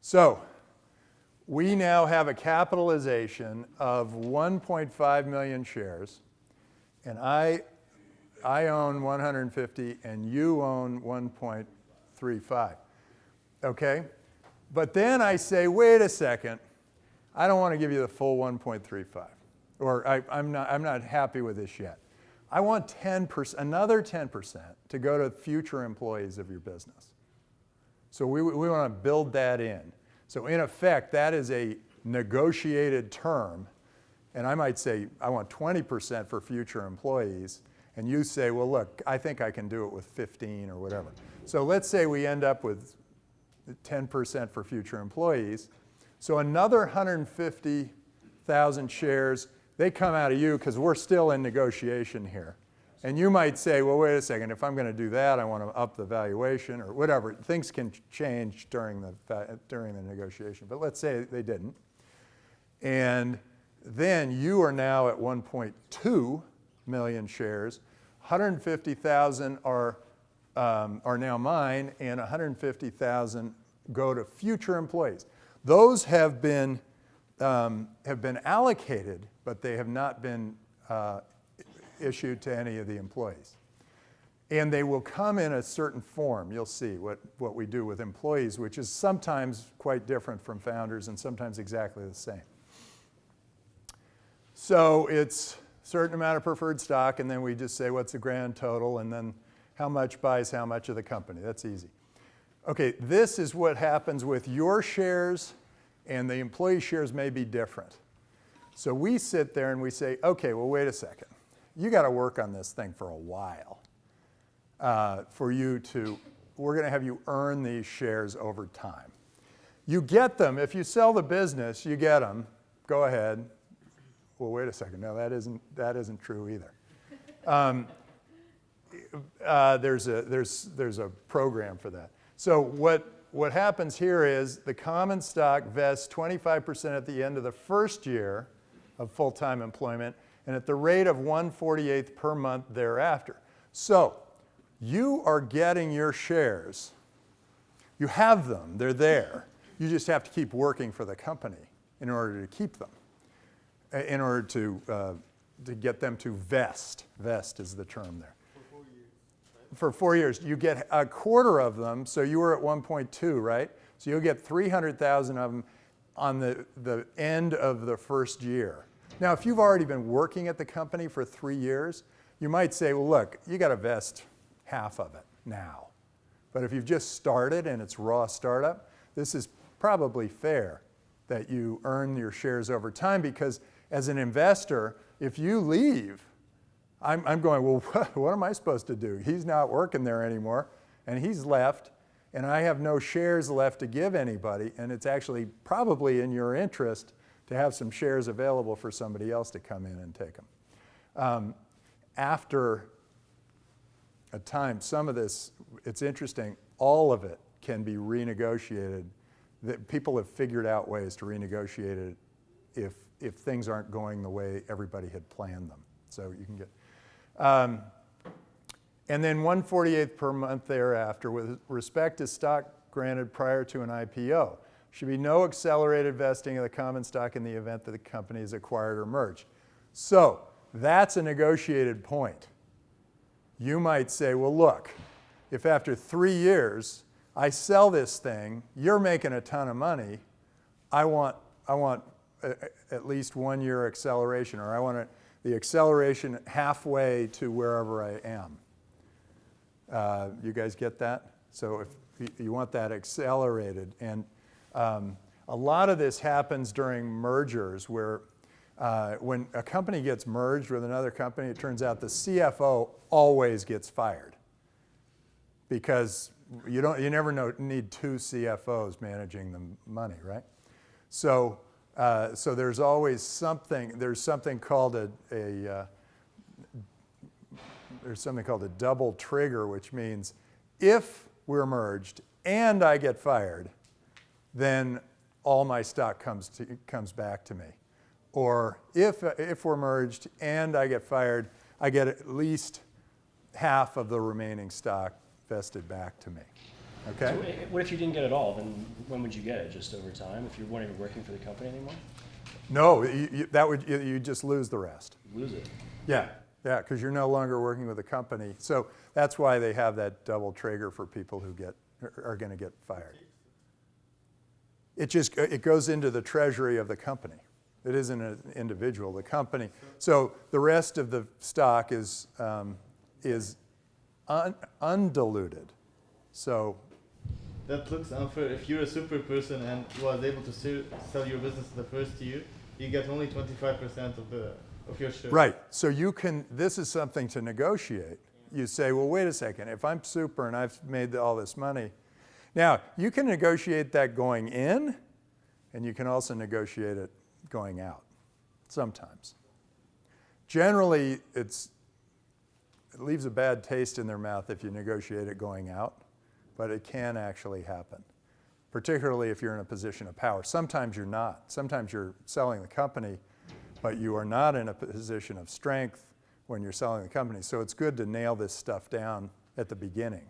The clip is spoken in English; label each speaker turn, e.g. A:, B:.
A: So we now have a capitalization of 1.5 million shares, and I own 150 and you own 1.35. Okay? But then I say, wait a second, I don't want to give you the full 1.35. Or I'm not happy with this yet. I want 10%, another 10% to go to future employees of your business. So we want to build that in. So in effect, that is a negotiated term. And I might say, I want 20% for future employees. And you say, well, look, I think I can do it with 15 or whatever. So let's say we end up with 10% for future employees. So another 150,000 shares, they come out of you because we're still in negotiation here. And you might say, well, wait a second, if I'm going to do that, I want to up the valuation or whatever. Things can change during the negotiation. But let's say they didn't. And then you are now at 1.2 million shares. 150,000 are now mine, and 150,000 go to future employees. Those have been allocated, but they have not been issued to any of the employees. And they will come in a certain form. You'll see what we do with employees, which is sometimes quite different from founders and sometimes exactly the same. So it's a certain amount of preferred stock, and then we just say what's the grand total, and then how much buys how much of the company. That's easy. Okay, this is what happens with your shares, and the employee shares may be different. So we sit there and we say, okay, well, wait a second. You got to work on this thing for a while we're going to have you earn these shares over time. You get them. If you sell the business, you get them. Go ahead. Well, wait a second. No, that isn't true either. There's a program for that. So what happens here is the common stock vests 25% at the end of the first year of full-time employment and at the rate of 1/48 per month thereafter. So you are getting your shares. You have them. They're there. You just have to keep working for the company in order to keep them, in order to get them to vest. Vest is the term there. For 4 years, you get a quarter of them, so you were at 1.2, right? So you'll get 300,000 of them on the end of the first year. Now, if you've already been working at the company for 3 years, you might say, well, look, you got to vest half of it now. But if you've just started and it's raw startup, this is probably fair that you earn your shares over time, because as an investor, if you leave, I'm going, well, what am I supposed to do? He's not working there anymore, and he's left, and I have no shares left to give anybody, and it's actually probably in your interest to have some shares available for somebody else to come in and take them. After a time, some of this, it's interesting, all of it can be renegotiated. That people have figured out ways to renegotiate it if things aren't going the way everybody had planned them. So you can get... and then 1/48 per month thereafter with respect to stock granted prior to an IPO. Should be no accelerated vesting of the common stock in the event that the company is acquired or merged. So that's a negotiated point. You might say, well, look, if after 3 years I sell this thing, you're making a ton of money, I want at least 1 year acceleration, or I want the acceleration halfway to wherever I am. You guys get that? So if you want that accelerated, and a lot of this happens during mergers where when a company gets merged with another company, it turns out the CFO always gets fired, because you never need 2 CFOs managing the money, right? So there's always something. There's something called a double trigger, which means if we're merged and I get fired, then all my stock comes back to me. Or if we're merged and I get fired, I get at least half of the remaining stock vested back to me. Okay?
B: So what if you didn't get it all? Then when would you get it? Just over time? If you weren't even working for the company anymore?
A: No, you just lose the rest.
B: Lose it.
A: Yeah, yeah, because you're no longer working with the company. So that's why they have that double trigger for people who are going to get fired. It goes into the treasury of the company. It isn't an individual, the company. So the rest of the stock is undiluted. So
C: that looks unfair. If you're a super person and was able to sell your business the first year, you get only 25% of your share.
A: right. So this is something to negotiate. You say, well, wait a second. If I'm super and I've made all this money, now you can negotiate that going in, and you can also negotiate it going out. Sometimes. Generally, it leaves a bad taste in their mouth if you negotiate it going out, but it can actually happen, particularly if you're in a position of power. Sometimes you're not. Sometimes you're selling the company, but you are not in a position of strength when you're selling the company. So it's good to nail this stuff down at the beginning.